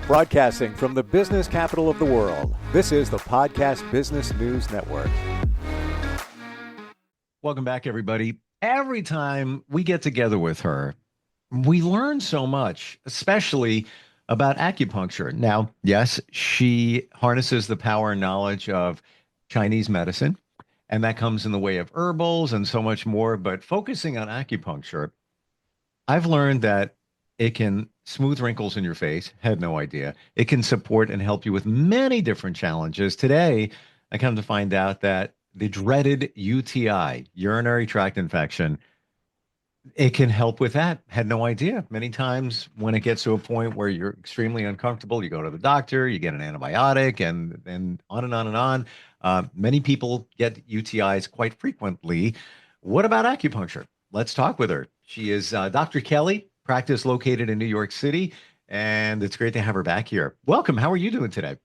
Broadcasting from the business capital of the world, this is the Podcast Business News Network. Welcome back, everybody. Every time we get together with her, we learn so much, especially about acupuncture. Now, yes, she harnesses the power and knowledge of Chinese medicine, and that comes in the way of herbals and so much more. But focusing on acupuncture, I've learned that it can smooth wrinkles in your face. Had no idea. It can support and help you with many different challenges. Today, I come to find out that the dreaded UTI, urinary tract infection, it can help with that. Had no idea. Many times when it gets to a point where you're extremely uncomfortable, you go to the doctor, you get an antibiotic, and on and on and on. Many people get UTIs quite frequently. What about acupuncture? Let's talk with her. She is Dr. Kelly, practice located in New York City, and it's great to have her back here. Welcome. How are you doing today?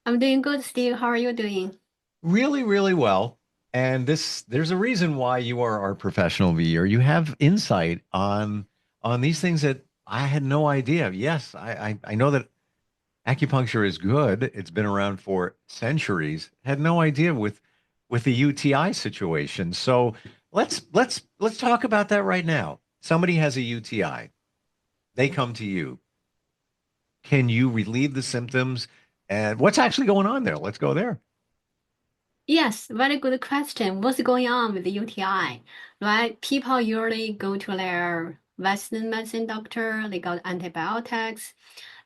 I'm doing good, Steve. How are you doing? Really, really well. And there's a reason why you are our professional VER. You have insight on these things that I had no idea. Yes, I know that acupuncture is good. It's been around for centuries. Had no idea with the UTI situation. So let's talk about that right now. Somebody has a UTI. They come to you. Can you relieve the symptoms? And what's actually going on there? Let's go there. Yes, very good question. What's going on with the UTI? Right? People usually go to their Western medicine doctor, they got antibiotics.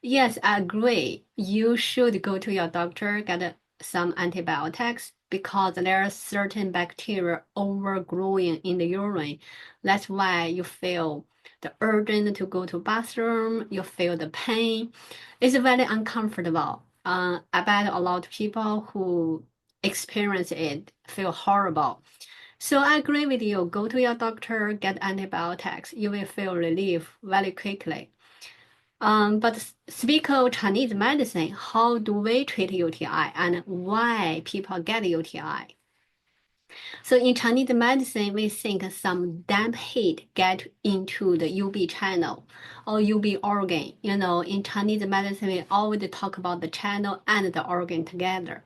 Yes, I agree. You should go to your doctor, get some antibiotics because there are certain bacteria overgrowing in the urine. That's why you feel the urgent to go to bathroom, you feel the pain. It's very uncomfortable. I bet a lot of people who experience it feel horrible. So I agree with you. Go to your doctor, get antibiotics. You will feel relief very quickly. But speak of Chinese medicine, how do we treat UTI and why people get UTI? So in Chinese medicine, we think some damp heat get into the UB channel or UB organ. You know, in Chinese medicine, we always talk about the channel and the organ together.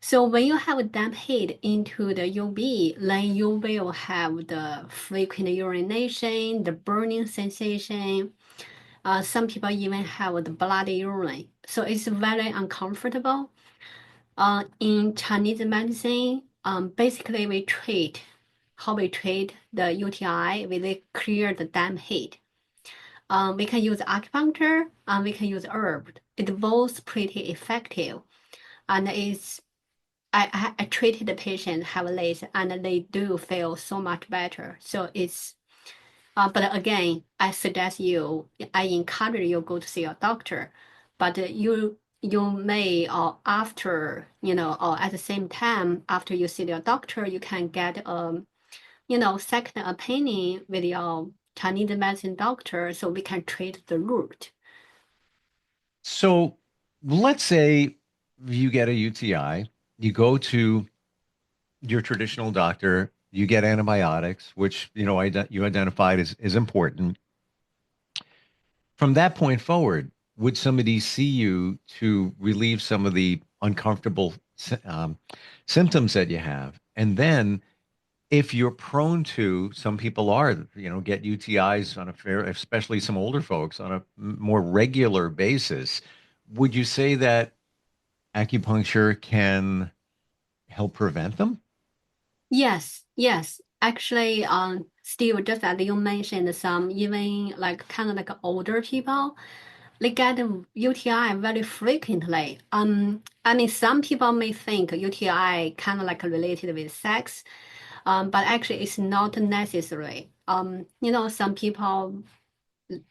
So when you have damp heat into the UV, then you will have the frequent urination, the burning sensation. Some people even have the bloody urine. So it's very uncomfortable. In Chinese medicine, basically how we treat the UTI, we clear the damp heat. We can use acupuncture and we can use herb. It's both pretty effective. And I treated the patient have this and they do feel so much better. So it's, but again, I encourage you go to see your doctor, but you may or after, or at the same time after you see your doctor, you can get second opinion with your Chinese medicine doctor so we can treat the root. So let's say you get a UTI, you go to your traditional doctor, you get antibiotics, which you identified as important. From that point forward, would somebody see you to relieve some of the uncomfortable um, symptoms that you have? And then if you're prone to, some people are, get UTIs on a fair, especially some older folks on a more regular basis. Would you say that acupuncture can help prevent them? Yes, yes. Actually, Steve, just as you mentioned, some even like kind of like older people, they get UTI very frequently. I mean, some people may think UTI kind of like related with sex, but actually it's not necessary. Some people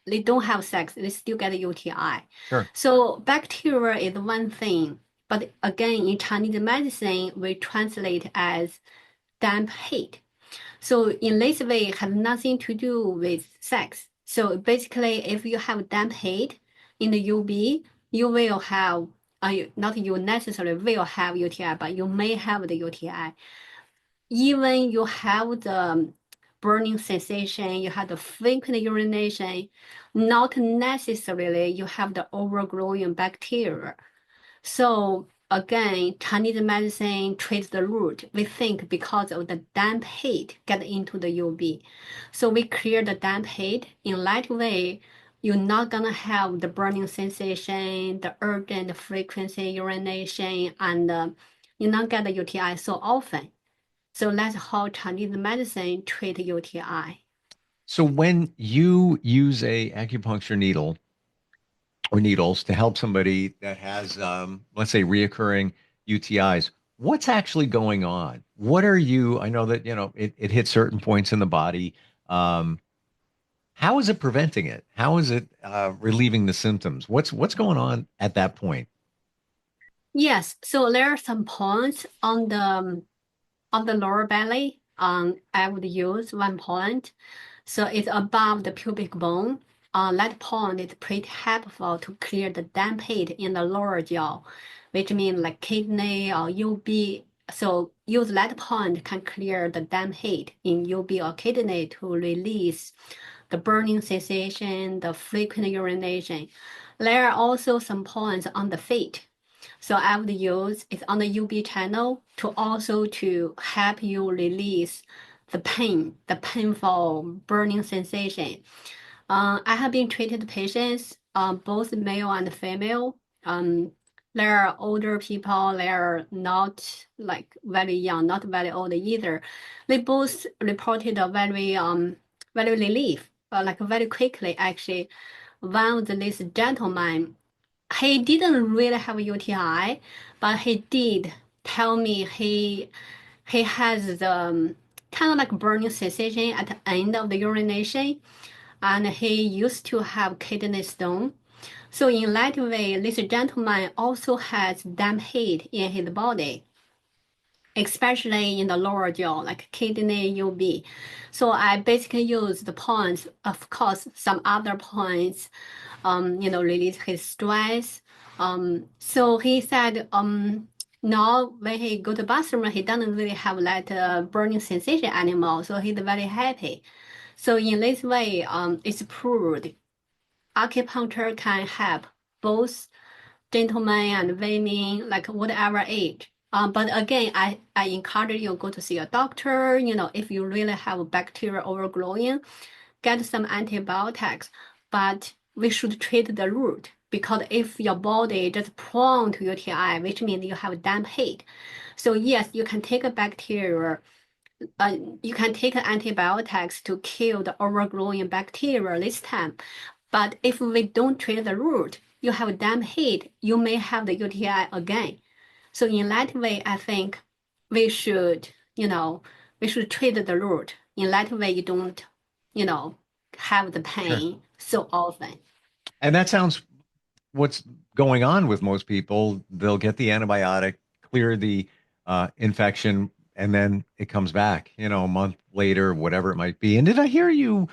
they don't have sex, they still get a UTI. Sure. So bacteria is one thing, but again, in Chinese medicine, we translate as damp heat. So in this way, it has nothing to do with sex. So basically, if you have damp heat in the UV, you will have, not you necessarily will have UTI, but you may have the UTI. Even you have the burning sensation, you have the frequent urination, not necessarily you have the overgrowing bacteria. So again, Chinese medicine treats the root. We think because of the damp heat get into the UV. So we clear the damp heat. In that way, you're not gonna have the burning sensation, the urgent frequency urination, and you not get the UTI so often. So that's how Chinese medicine treat UTI. So when you use a acupuncture needle or needles to help somebody that has, let's say, reoccurring UTIs, what's actually going on? What are you? I know that, it hits certain points in the body. Um, how is it preventing it? How is it relieving the symptoms? What's going on at that point? Yes, so there are some points on the lower belly. I would use one point. So it's above the pubic bone. That point is pretty helpful to clear the damp heat in the lower jaw, which means like kidney or UB. So use that point can clear the damp heat in UB or kidney to release the burning sensation, the frequent urination. There are also some points on the feet. So I would use it on the UB channel to also to help you release the pain, the painful burning sensation. I have been treated patients, both male and female. There are older people, they are not like very young, not very old either. They both reported a very relief, like very quickly actually. One of this gentleman, he didn't really have UTI, but he did tell me he has the kind of like burning sensation at the end of the urination, and he used to have kidney stone. So in that way, this gentleman also has damp heat in his body, especially in the lower jaw, like kidney UB. So I basically use the points, of course, some other points, release his stress. So he said, now when he go to bathroom, he doesn't really have that burning sensation anymore. So he's very happy. So in this way, it's proved acupuncture can help both gentlemen and women, like whatever age. But again, I encourage you go to see a doctor. If you really have bacteria overgrowing, get some antibiotics. But we should treat the root because if your body is just prone to UTI, which means you have damp heat. So yes, you can take a bacteria. You can take antibiotics to kill the overgrowing bacteria this time. But if we don't treat the root, you have damp heat, you may have the UTI again. So in that way, I think we should, we should treat the root. In that way, you don't, you know, have the Sure. pain so often. And that sounds what's going on with most people. They'll get the antibiotic, clear the infection, and then it comes back, a month later, whatever it might be. And did I hear you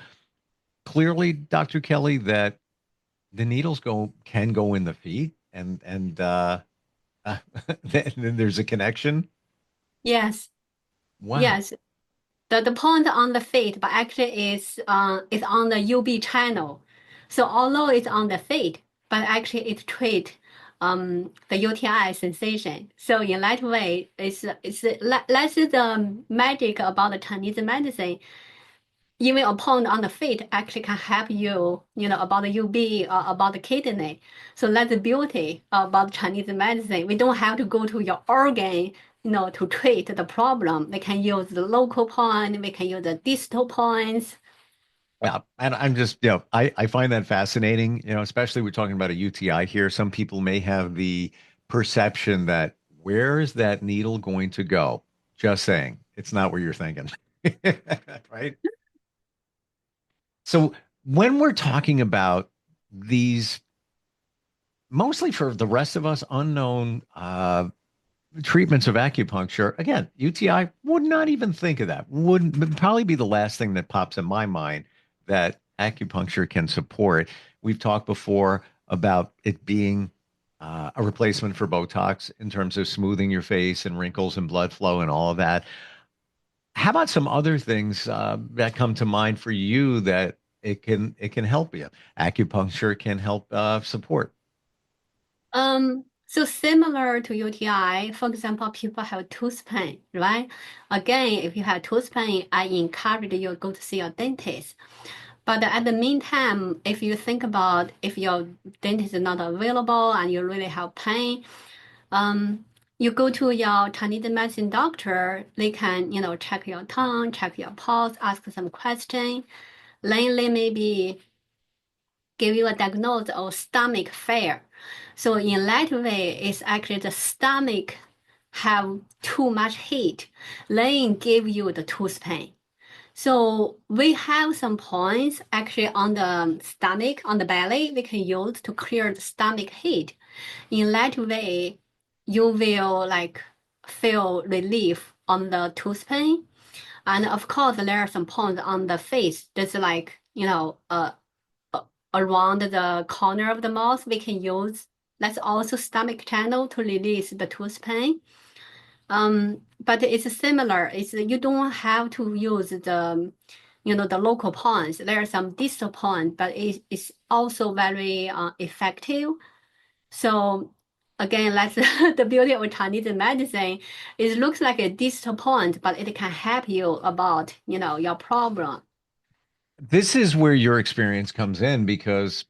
clearly, Dr. Kelly, that the needles can go in the feet and then there's a connection? Yes, Wow. yes. The point on the feet, but actually is on the UB channel. So although it's on the feet, but actually it treat the UTI sensation. So in that way, that's the magic about the Chinese medicine. Even a point on the feet actually can help you, about the UB or about the kidney. So that's the beauty about Chinese medicine. We don't have to go to your organ, to treat the problem. We can use the local point, we can use the distal points. Yeah, and I'm just, I find that fascinating, especially we're talking about a UTI here. Some people may have the perception that where is that needle going to go? Just saying, it's not where you're thinking. Right? So when we're talking about these, mostly for the rest of us, unknown treatments of acupuncture, again, UTI would not even think of that. Would probably be the last thing that pops in my mind that acupuncture can support. We've talked before about it being a replacement for Botox in terms of smoothing your face and wrinkles and blood flow and all of that. How about some other things that come to mind for you that it can help you? Acupuncture can help support. So similar to UTI, for example, people have tooth pain, right? Again, if you have tooth pain, I encourage you to go to see your dentist. But at the meantime, if you think about if your dentist is not available and you really have pain, um, you go to your Chinese medicine doctor. They can, check your tongue, check your pulse, ask some question. Then they maybe give you a diagnosis of stomach failure. So in that way, it's actually the stomach have too much heat, then give you the tooth pain. So we have some points actually on the stomach, on the belly, we can use to clear the stomach heat. In that way, you will like feel relief on the tooth pain. And of course, there are some points on the face, just like, around the corner of the mouth, we can use that's also stomach channel to release the tooth pain. But it's similar. It's you don't have to use the local points. There are some distal points, but it's also very effective. So again, that's the beauty of Chinese medicine. It looks like a distal point, but it can help you about your problem. This is where your experience comes in because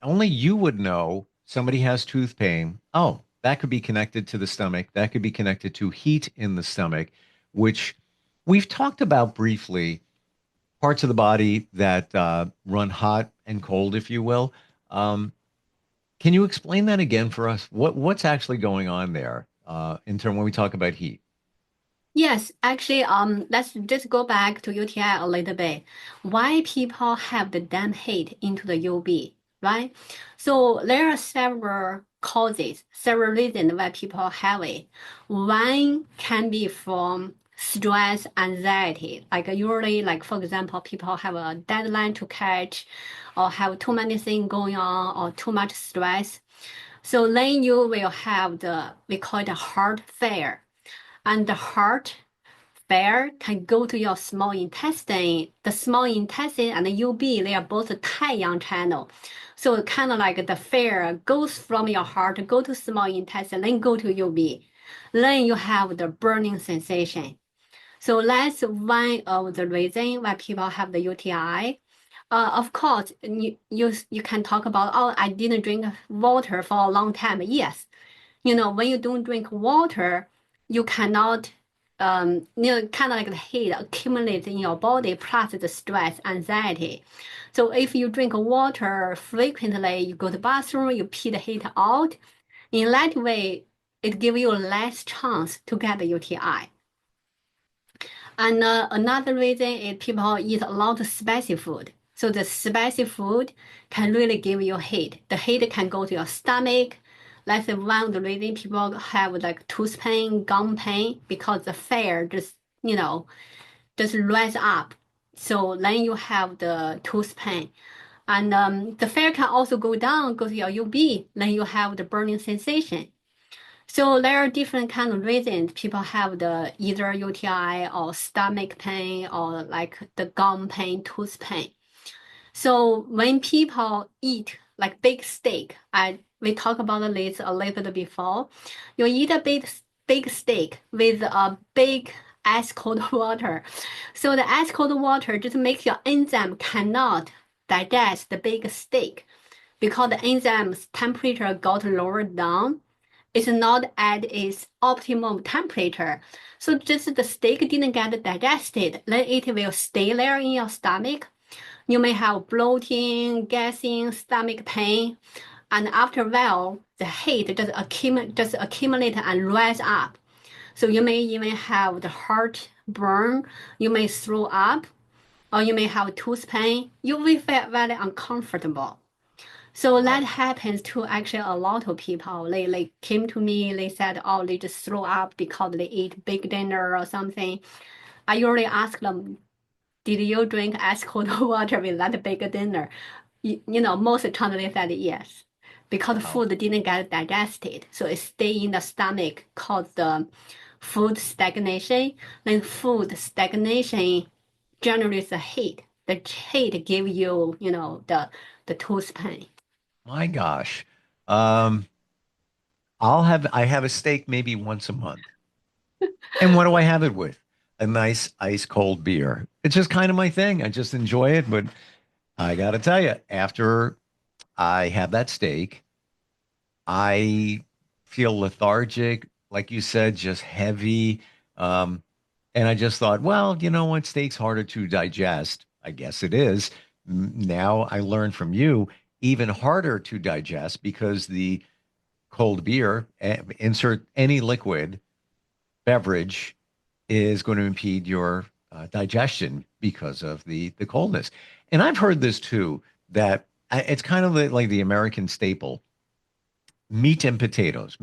only you would know somebody has tooth pain. Oh, that could be connected to the stomach. That could be connected to heat in the stomach, which we've talked about briefly, parts of the body that run hot and cold, if you will. Um, can you explain that again for us? What's actually going on there in terms when we talk about heat? Yes, actually, let's just go back to UTI a little bit. Why people have the damn hate into the UV, right? So there are several causes, several reasons why people have it. One can be from stress, anxiety. Like usually, like for example, people have a deadline to catch, or have too many things going on, or too much stress. So then you will have we call it a heart failure, and the heart failure can go to your small intestine. The small intestine and the UB, they are both a ion channel. So kind of like the failure goes from your heart, go to small intestine, then go to UB. Then you have the burning sensation. So that's one of the reasons why people have the UTI. Of course, you can talk about, oh, I didn't drink water for a long time. Yes, when you don't drink water, you cannot, kind of like the heat accumulates in your body plus the stress, anxiety. So if you drink water frequently, you go to the bathroom, you pee the heat out. In that way, it gives you less chance to get the UTI. And another reason is people eat a lot of spicy food. So the spicy food can really give you heat. The heat can go to your stomach. That's one of the reasons people have like tooth pain, gum pain, because the fire just rise up. So then you have the tooth pain. And the fire can also go down, go to your UB, then you have the burning sensation. So there are different kind of reasons people have the either UTI or stomach pain or like the gum pain, tooth pain. So when people eat like big steak, we talked about this a little bit before. You eat a big steak with a big ice cold water. So the ice cold water just makes your enzyme cannot digest the big steak because the enzyme's temperature got lowered down. It's not at its optimum temperature. So just the steak didn't get digested, then it will stay there in your stomach. You may have bloating, gassing, stomach pain, and after a while, the heat just accumulate and rise up. So you may even have the heart burn, you may throw up, or you may have tooth pain. You will feel very uncomfortable. So that Wow. happens to actually a lot of people. They came to me, they said, oh, they just throw up because they eat big dinner or something. I usually ask them, did you drink ice cold water with that big dinner? Most of the time they said yes, because Wow. food didn't get digested. So it stay in the stomach, cause the food stagnation. Like food stagnation generates the heat. The heat give you, the tooth pain. My gosh. Um, I have a steak maybe once a month. And what do I have it with? A nice ice cold beer. It's just kind of my thing. I just enjoy it. But I got to tell you, after I have that steak, I feel lethargic, like you said, just heavy. Um, and I just thought, well, you know what? Steak's harder to digest. I guess it is. Now I learned from you, even harder to digest because the cold beer, insert any liquid beverage, is going to impede your digestion because of the coldness. And I've heard this too, that it's kind of like the American staple, meat and potatoes.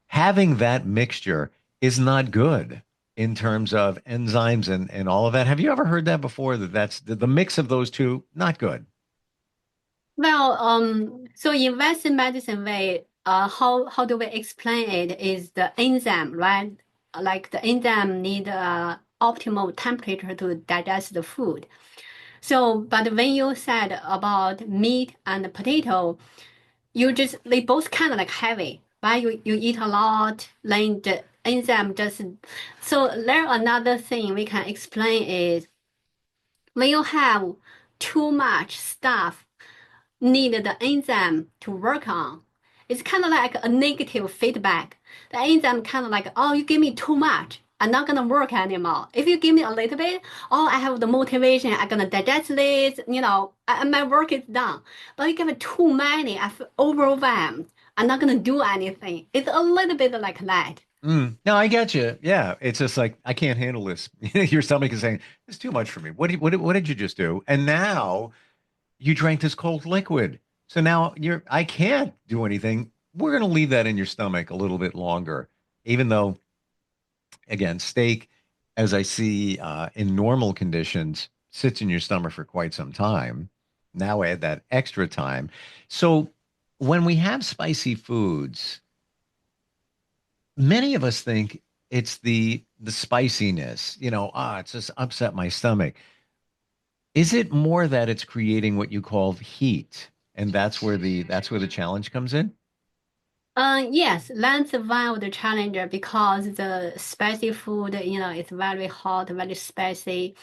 Having that mixture is not good in terms of enzymes and all of that. Have you ever heard that before? That that's the mix of those two, not good. Well, so in Western medicine way, how do we explain it is the enzyme, right? Like the enzyme need optimal temperature to digest the food. So, but when you said about meat and potato, they both kind of like heavy, right? You eat a lot, then the enzyme just. So there another thing we can explain is when you have too much stuff need the enzyme to work on. It's kind of like a negative feedback. The enzyme kind of like, oh, you give me too much. I'm not gonna work anymore. If you give me a little bit, oh, I have the motivation. I'm gonna digest this. My work is done. But you give me too many, I feel overwhelmed. I'm not gonna do anything. It's a little bit like that. No, I get you. Yeah, it's just like I can't handle this. Your stomach is saying it's too much for me. What did you just do? And now you drank this cold liquid. So now I can't do anything. We're going to leave that in your stomach a little bit longer, even though, again, steak, as I see in normal conditions, sits in your stomach for quite some time. Now add that extra time. So when we have spicy foods, many of us think it's the spiciness, it's just upset my stomach. Is it more that it's creating what you call heat? And that's where the challenge comes in? Yes, that's one of the challenger because the spicy food, is very hot, very spicy.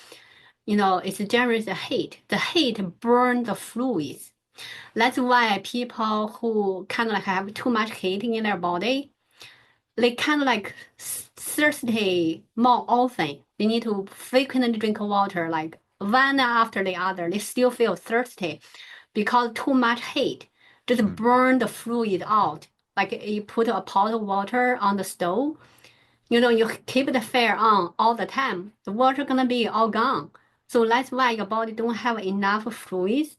It generates the heat. The heat burn the fluids. That's why people who kind of like have too much heat in their body, they kind of like thirsty more often. They need to frequently drink water, like one after the other. They still feel thirsty because too much heat just Mm. burn the fluid out. Like you put a pot of water on the stove, you keep the fire on all the time. The water gonna be all gone. So that's why your body don't have enough fluids.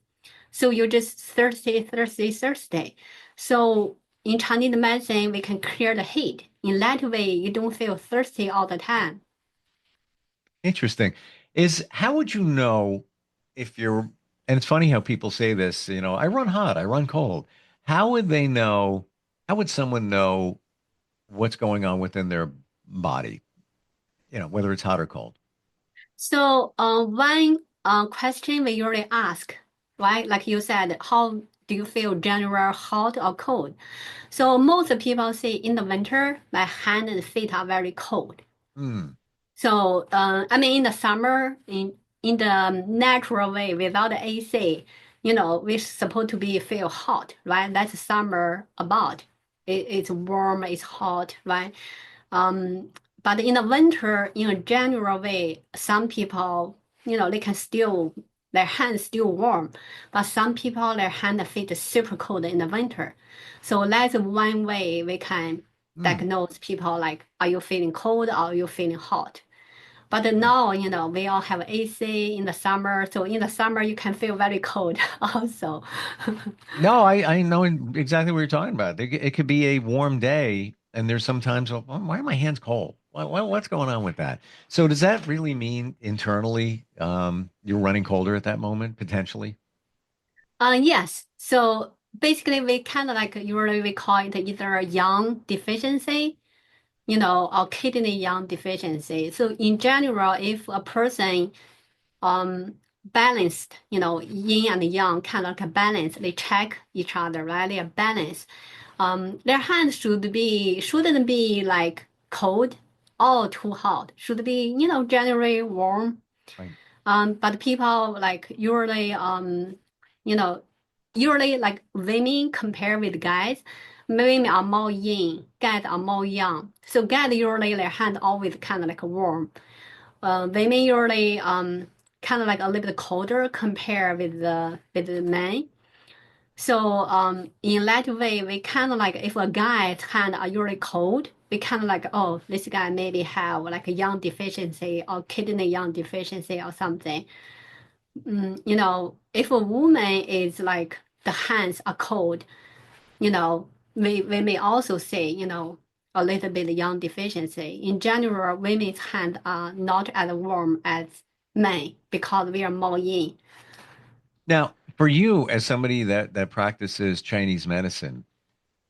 So you're just thirsty, thirsty, thirsty. So in Chinese medicine, we can clear the heat. In that way, you don't feel thirsty all the time. Interesting. Is how would you know if you're, and it's funny how people say this, I run hot, I run cold. How would they know, how would someone know what's going on within their body, whether it's hot or cold? So one question we usually ask, right? Like you said, how do you feel general hot or cold? So most people say in the winter, my hand and feet are very cold. Hmm. So, I mean, in the summer, in the natural way, without the AC, we're supposed to be feel hot, right? That's summer about. It's warm, it's hot, right? Um, but in the winter, in a general way, some people, they can still their hands still warm, but some people their hand and feet is super cold in the winter. So that's one way we can Hmm. diagnose people like, are you feeling cold or are you feeling hot? But now, we all have AC in the summer. So in the summer, you can feel very cold also. No, I know exactly what you're talking about. It could be a warm day, and there's sometimes, well, why are my hands cold? What's going on with that? So does that really mean internally, you're running colder at that moment, potentially? Yes. So basically, we kind of like usually we call it either a yang deficiency. or kidney yang deficiency. So in general, if a person balanced, yin and yang, kind of like a balance, they check each other, right? They are balanced. Their hands shouldn't be like cold or too hot. Should be, generally warm. Right. But people like you know, usually like women compare with guys, women are more yin, guys are more yang. So guys usually their hand always kind of like warm. Women usually kind of like a little bit colder compared with the men. So in that way, we kind of like if a guy's hand are usually cold, we kind of like, oh, this guy maybe have like a yang deficiency or kidney yang deficiency or something. If a woman is like the hands are cold, we may also say, a little bit yang deficiency. In general, women's hands are not as warm as men because we are more yin. Now, for you, as somebody that practices Chinese medicine,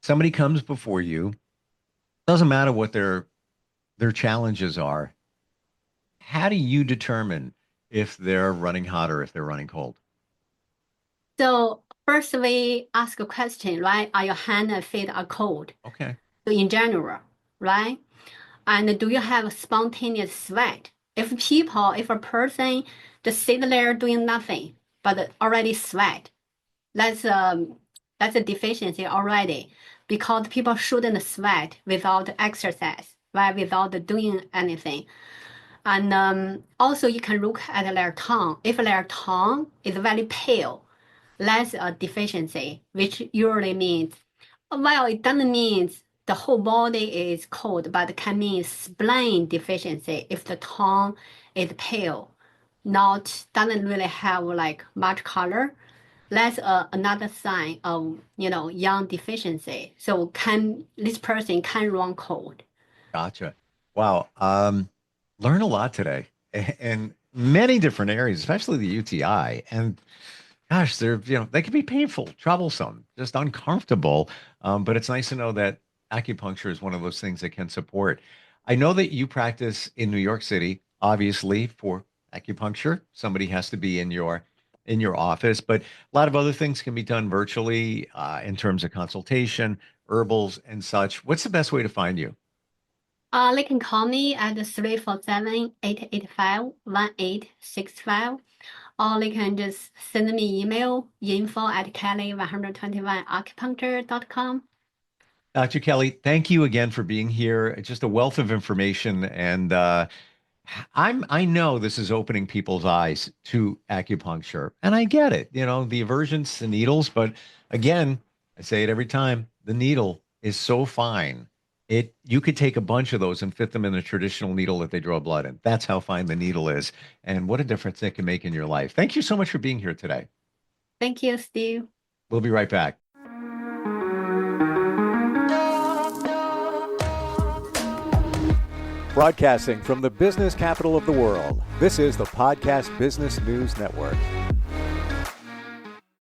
somebody comes before you, doesn't matter what their challenges are. How do you determine if they're running hot or if they're running cold? So first we ask a question, right? Are your hand and feet are cold? Okay. So in general, right? And do you have spontaneous sweat? If a person just sit there doing nothing but already sweat, that's a deficiency already because people shouldn't sweat without exercise, right? Without doing anything. And also you can look at their tongue. If their tongue is very pale, that's a deficiency, which usually means, well, it doesn't mean the whole body is cold, but it can mean spleen deficiency if the tongue is pale, not doesn't really have like much color. That's another sign of yang deficiency. So this person can run cold. Gotcha. Wow. Learn a lot today in many different areas, especially the UTI. And gosh, they can be painful, troublesome, just uncomfortable. But it's nice to know that acupuncture is one of those things that can support. I know that you practice in New York City, obviously, for acupuncture. Somebody has to be in your office, but a lot of other things can be done virtually in terms of consultation, herbals, and such. What's the best way to find you? They can call me at 347-885-1865, or they can just send me email info@kelly121acupuncture.com. Dr. Kelly, thank you again for being here. It's just a wealth of information, and I know this is opening people's eyes to acupuncture, and I get it. The aversions to needles, but again, I say it every time. The needle is so fine. You could take a bunch of those and fit them in a traditional needle that they draw blood in. That's how fine the needle is, and what a difference it can make in your life. Thank you so much for being here today. Thank you, Steve. We'll be right back. Broadcasting from the business capital of the world, this is the Podcast Business News Network.